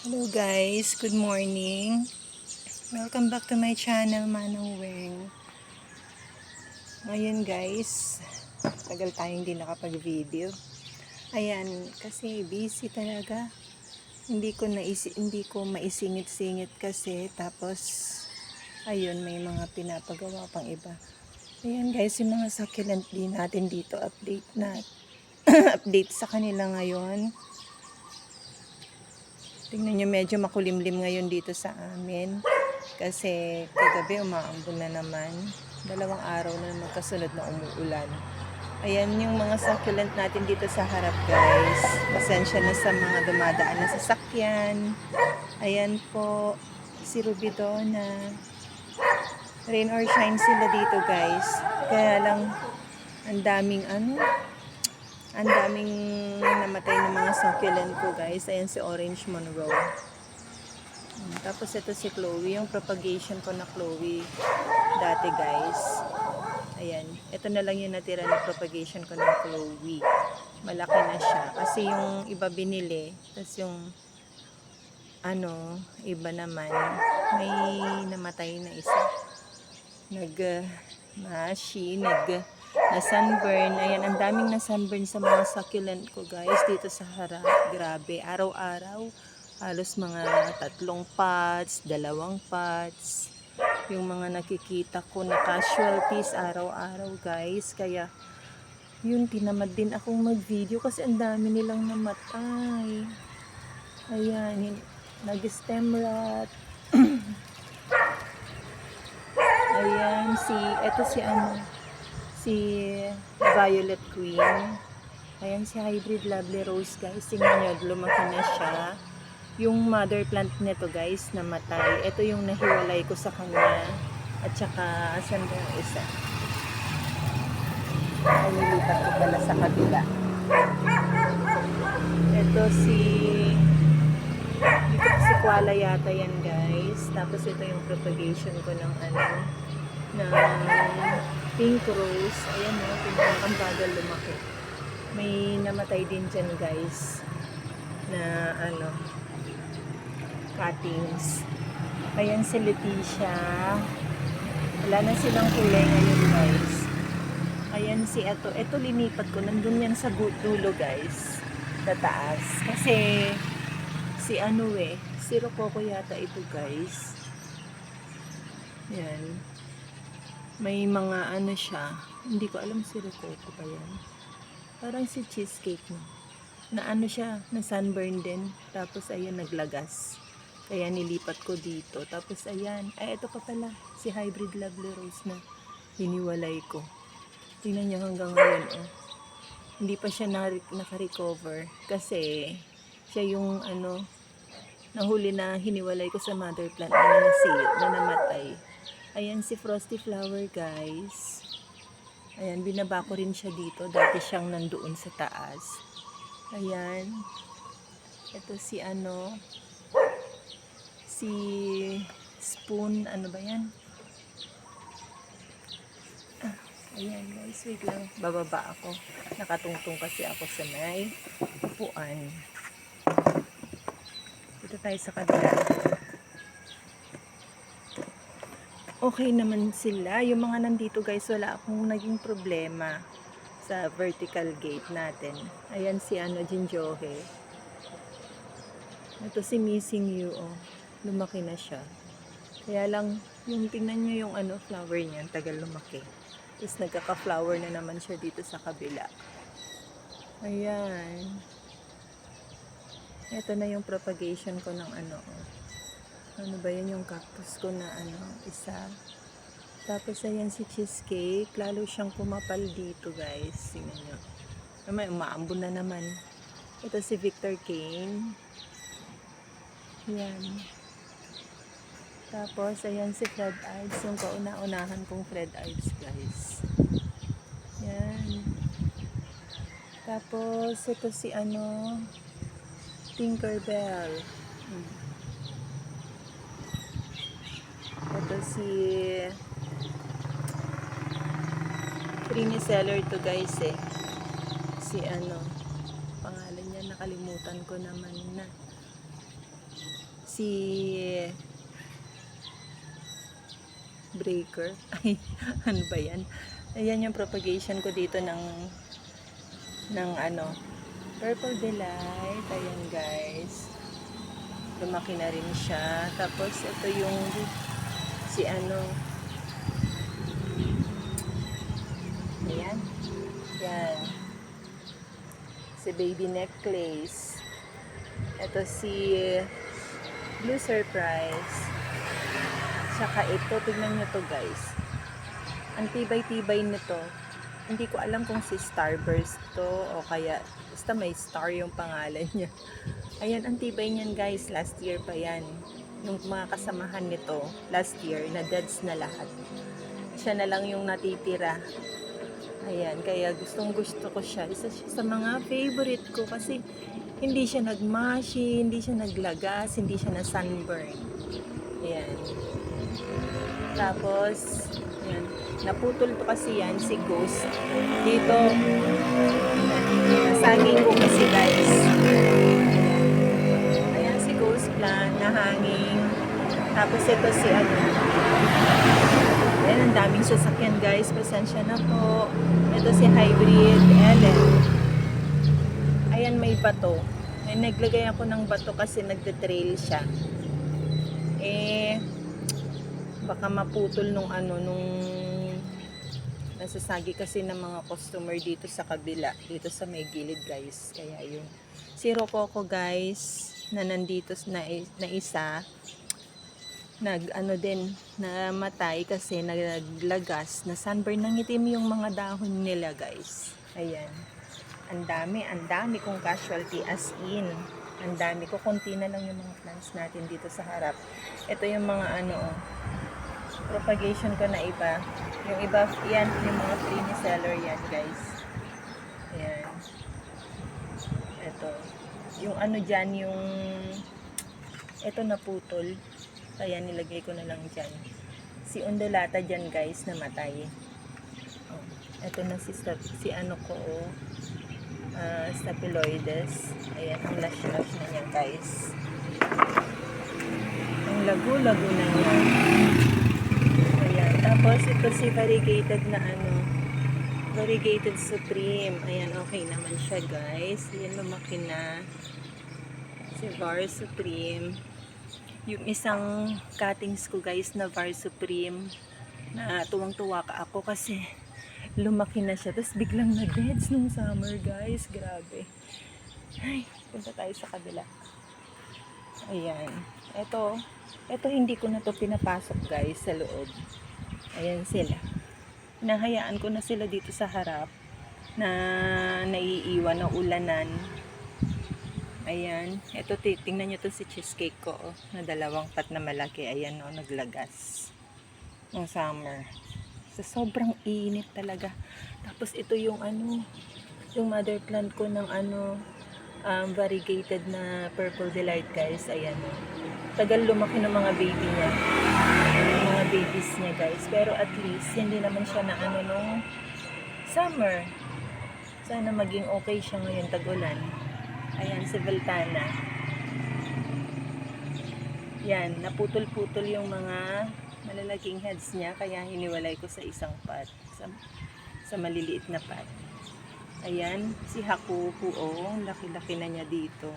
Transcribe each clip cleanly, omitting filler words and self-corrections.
Hello guys, good morning. Welcome back to my channel, Manang Weng. Ngayon guys, tagal tayong hindi nakapag-video. Ayan, kasi busy talaga. Hindi ko maisingit-singit kasi tapos ayun, may mga pinapagawa pang iba. Ayan guys, yung mga succulent din natin dito, update na update sa kanila ngayon. Tingnan nyo, medyo makulimlim ngayon dito sa amin. Kasi kagabi umaambon na naman. 2 araw na magkasunod na umuulan. Ayan yung mga succulent natin dito sa harap guys. Pasensya na sa mga dumadaan na sasakyan. Ayan po, si Rubidona. Rain or shine sila dito guys. Kaya lang, ang daming namatay ng mga succulent ko guys. Ayan si Orange Monroe. Tapos ito si Chloe, yung propagation ko na Chloe dati guys. Ayan, ito na lang yung natira na propagation ko ng Chloe. Malaki na siya. Kasi yung iba binili, tapos yung iba naman, may namatay na isa. Na-sunburn. Ayan, ang daming na-sunburn sa mga succulent ko guys dito sa harap. Grabe, araw-araw. Halos mga 3 pots, 2 pots. Yung mga nakikita ko na casualties araw-araw guys. Kaya, yun, tinamad din akong mag-video kasi ang dami nilang namatay. Ayan, nag-stem rot. Ayan, si Violet Queen. Ayan si Hybrid Lovely Rose guys. Tingnan nyo, lumaki na siya. Yung mother plant nito guys, namatay. Ito yung nahiwalay ko sa kanya. At saka, asan ba yung isa? Ay, nilipat ko pala sa kabila. Ito si Kuala yata yan guys. Tapos ito yung propagation ko ng ng pink rose. Ayan o, ang bagal lumaki. May namatay din dyan guys na cuttings. Ayan si Leticia. Wala na silang kulay ngayon guys. Ayan si ito linipat ko. Nandun yan sa dulo guys. Sa taas. Kasi si Rococo yata ito guys. Yan. May mga siya. Hindi ko alam si Rococo pa yan. Parang si cheesecake no. Na siya, na sunburn din. Tapos ayan, naglagas. Kaya nilipat ko dito. Tapos ayan, ito pa pala, si Hybrid Lovely Rose na hiniwalay ko. Tingnan nyo hanggang ngayon, oh. Hindi pa siya naka-recover. Kasi, siya yung nahuli na hiniwalay ko sa mother plant na namatay. Ayan si Frosty Flower, guys. Ayan, binaba ko rin siya dito. Dati siyang nandoon sa taas. Ayan. Ito si Spoon, ba yan? Ayan guys, wait lang. Bababa ako. Nakatungtong kasi ako sa may upuan. Dito tayo sa kabila. Okay naman sila. Yung mga nandito guys, wala akong naging problema sa vertical gate natin. Ayan si Jinjohe. Ito si Missing You, oh. Lumaki na siya. Kaya lang, yung tingnan nyo yung flower niya, tagal lumaki. Tapos nagkaka-flower na naman siya dito sa kabila. Ayan. Ito na yung propagation ko ng ano ba yan yung cactus ko na isa. Tapos ayan si Cheesecake. Lalo siyang pumapal dito guys. Tingnan nyo. May umaambon na naman. Ito si Victor Kane. Ayan. Tapos, ayan si Fred Ives. Yung kauna-unahan kong Fred Ives, guys. Ayan. Tapos, ito si Tinkerbell. Ito si Trini Seller to guys eh. Si pangalan niya, nakalimutan ko naman na. si breaker. Ay, ano ba yan? Ayan yung propagation ko dito ng ano, purple delight. Ayan guys. Lumaki na rin siya. Tapos ito yung si ano. Ayan. Yan. Si baby necklace. Ito si blue surprise. Saka ito, tignan nyo to guys. Ang tibay-tibay nito. Hindi ko alam kung si Starburst to o kaya basta may star yung pangalan niya. Ayan, ang tibay niyan guys. Last year pa yan. Yung mga kasamahan nito, last year, na deads na lahat. Siya na lang yung natitira. Ayan, kaya gustong gusto ko siya. Isa siya sa mga favorite ko kasi hindi siya nagmashi, hindi siya naglagas, hindi siya na sunburn. Ayan. Tapos, ayan, naputol to kasi yan, si Ghost. Dito, nasaging ko kasi guys. Ayan, si Ghost plant, nahanging. Tapos ito si ano. Ayan, ang daming sasakyan guys. Pasensya na po. Ito si Hybrid Ellen. Ayan, may bato. Ay, naglagay ako ng bato kasi nagde-trail siya. Baka maputol nung nasasagi kasi ng mga customer dito sa kabila, dito sa may gilid guys. Kaya yun. Si Rococo guys, na nandito na isa, namatay kasi naglagas, na sunburn, nangitim yung mga dahon nila guys. Ayan. Ang dami kong casualty, as in. Ang dami ko, konti na lang yung mga plants natin dito sa harap. Ito yung mga propagation ko na iba. Yung iba, yan, yung mga free-seller yan guys. Ayan. Ito. Yung dyan, ito naputol. Kaya nilagay ko na lang dyan. Si undulata dyan guys, namatay. Oh, ito na si ano ko, Staphyloides. Ayan, ang lash-lash na niya guys. Ang lago-lago na niya. Ayan, tapos ito si variegated na variegated supreme. Ayan, okay naman siya guys. Ayan, lumaki na. Si Var Supreme. Yung isang cuttings ko guys na Var Supreme, na tuwang-tuwa ka ako kasi lumaki na siya. Tapos biglang na-deads nung summer guys. Grabe. Ay, punta tayo sa kabila. Ayan. Ito hindi ko na to pinapasok guys sa loob. Ayan sila. Nahayaan ko na sila dito sa harap na naiiwan na ulanan. Ayan. Ito, tingnan nyo to si cheesecake ko. Na dalawang pat na malaki. Ayan o, naglagas. Nung summer. So, sobrang init talaga. Tapos ito yung yung mother plant ko ng variegated na purple delight guys. Ayan o. Tagal lumaki ng mga baby niya. Yung mga babies niya guys. Pero at least, hindi naman siya na nung summer. Sana maging okay siya ngayon, tag-ulan. Ayan, si Veltana. Yan, naputol-putol yung mga malalaking heads niya, kaya hiniwalay ko sa isang pot, sa maliliit na pot. Ayan, si Hakuku, laki-laki na niya dito.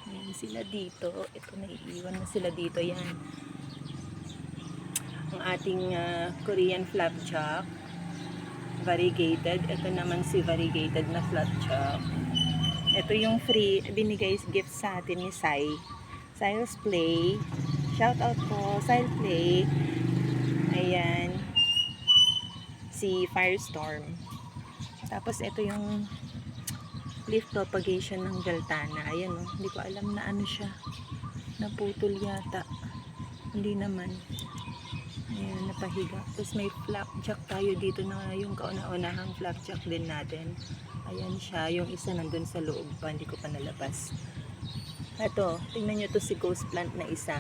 Ayan sila dito. Ito, naiiwan na sila dito. Yan. Ang ating Korean flapjack. Variegated. Ito naman si variegated na flapjack. Ito yung free, binigay gift sa atin ni Sai. Sile's Play. Shout out po, Sile's Play. Ayan. Si Firestorm. Tapos ito yung leaf propagation ng Veltana. Ayan o, hindi ko alam na siya. Naputol yata. Hindi naman. Ayan, napahiga. Tapos may flapjack tayo dito na yung kauna-unahang flapjack din natin. Ayan siya. Yung isa nandun sa loob pa. Hindi ko pa nalabas. Ito, tingnan nyo to si ghost plant na isa.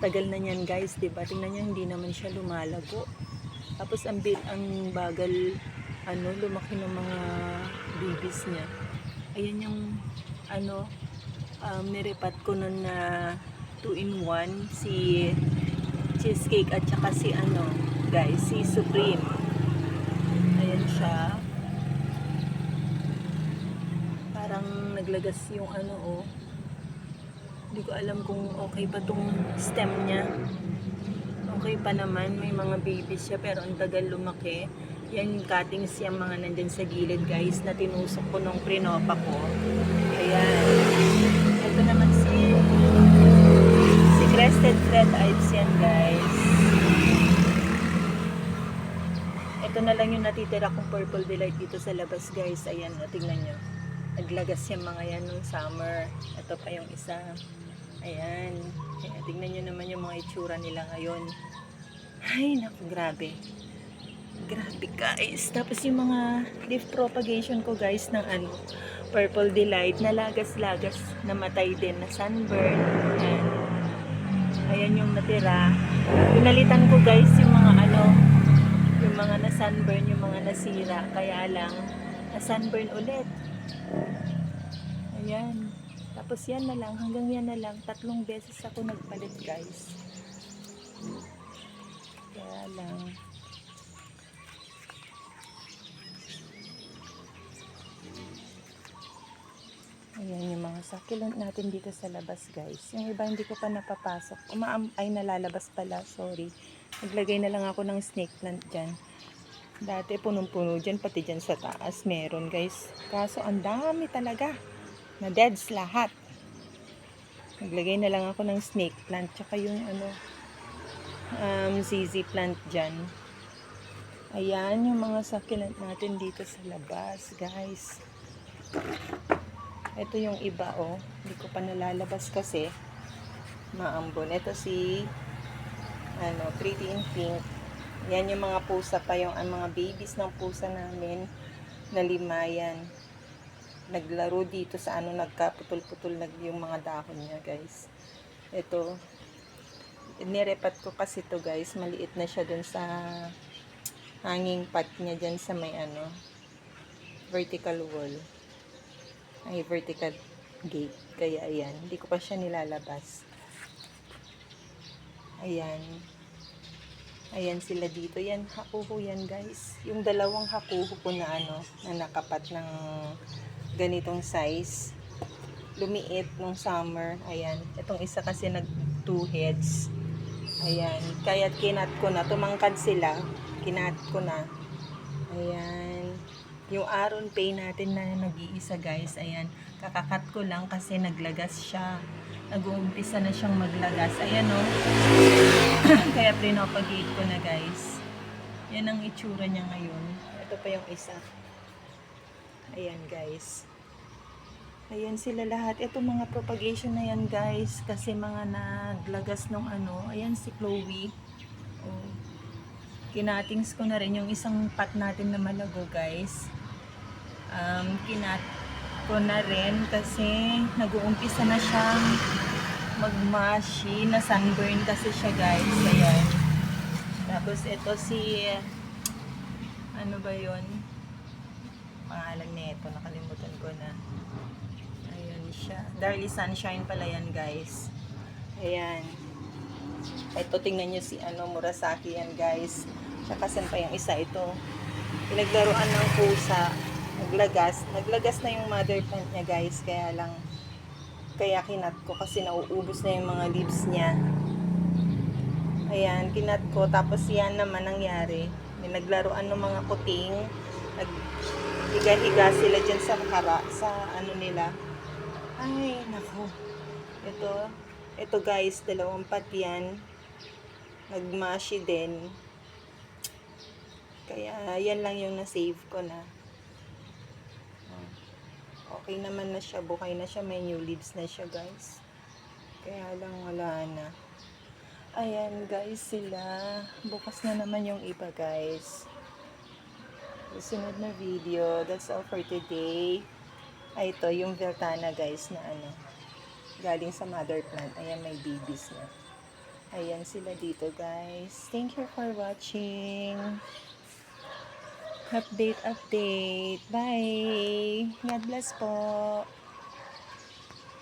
Tagal na yan guys, diba? Tingnan nyo, hindi naman siya lumalago. Tapos ang bagal, lumaki ng mga babies niya. Ayan yung, Nirepat ko nun na 2-in-1 si cheesecake at saka si ano guys, si Supreme. Ayan siya. Parang naglagas yung ano oh. Hindi ko alam kung okay pa tong stem niya. Okay pa naman, may mga babies siya pero ang tagal lumaki. Yan yung cuttings yung mga nandyan sa gilid guys na tinusok ko nung prinopa ko. Ayan. Ito naman si crested red eyes yan guys. Ito na lang yung natitira kong purple delight dito sa labas guys. Ayan, tingnan nyo. Naglagas yung mga yan nung summer. Ito pa yung isa. Ayan. Kaya tingnan nyo naman yung mga itsura nila ngayon. Ay, naku, grabe. Grabe guys. Tapos yung mga leaf propagation ko guys ng ano, purple delight na lagas-lagas, namatay din na sunburn. Ayan. Ayan yung natira. Pinalitan ko guys yung mga ano, yung mga na sunburn, yung mga nasira. Kaya lang, na sunburn ulit. Ayan. Tapos yan na lang, hanggang yan na lang. 3 beses ako nagpalit guys. Kaya lang. Ayan yung mga succulent natin dito sa labas guys. Yung iba hindi ko pa napapasok. Ay nalalabas pala, sorry. Naglagay na lang ako ng snake plant dyan. Dati punong-puno dyan, pati dyan sa taas meron guys. Kaso ang dami talaga. Na deads lahat. Naglagay na lang ako ng snake plant. Tsaka yung ano, ZZ plant dyan. Ayan yung mga succulent natin dito sa labas guys. Ito yung iba oh. Hindi ko pa nalalabas kasi maambon. Ito si ano, Pretty in Pink. Yan yung mga pusa pa, yung mga babies ng pusa namin na 5 yan. Naglaro dito sa ano, nagkaputol-putol yung mga dahon niya guys. Ito, nirepat ko kasi to guys, maliit na siya dun sa hanging pot niya dyan sa may ano, vertical wall. Ay, vertical gate. Kaya ayan, hindi ko pa siya nilalabas. Ayan. Ayan sila dito. Yan, hakuho yan guys. Yung dalawang hakuho ko na ano, na nakapat ng ganitong size. Lumiit nung summer. Ayan. Itong isa kasi nag 2 heads. Ayan. Kaya kinat ko na. Tumangkad sila. Kinat ko na. Ayan. Yung Aron Pay natin na nag-iisa guys. Ayan. Kakakat ko lang kasi naglagas siya. Nag-uumpisa na siyang maglagas. Ayan o. Kaya pinopagate ko na guys. Yan ang itsura niya ngayon. Ito pa yung isa. Ayan guys. Ayan sila lahat. Ito mga propagation na yan guys. Kasi mga naglagas nung ano. Ayan si Chloe. Oh. Kinatings ko na rin yung isang pot natin na malago guys. Kinat ko na rin kasi nag-uumpisa na siyang magmashi na sunburn kasi siya guys. Ayan. Tapos ito si ano ba yun? Pangalan nito, nakalimutan ko na. Ayun siya. Darly Sunshine pala yan guys. Ayan. Ito tingnan nyo si ano, Murasaki yan guys. Tsaka saan pa yung isa ito. Pinaglaruan ng pusa. Naglagas na yung mother plant niya guys. Kaya kinat ko kasi nauubos na yung mga leaves niya. Ayan, kinat ko. Tapos yan naman nangyari. May naglaruan ng mga kuting. Naghiga-higa sila dyan sa ano nila. Ay, naku. Ito guys, 2 pot yan. Nagmashi din. Kaya yan lang yung na-save ko na. Okay naman na siya, bukay na siya, may new leaves na siya guys. Kaya lang wala na. Ayan guys sila. Bukas na naman yung iba guys. Susunod na video. That's all for today. Ay, ito yung Veltana guys na ano. Galing sa mother plant. Ayan, may babies na. Ayan sila dito guys. Thank you for watching. Update. Bye. God bless po.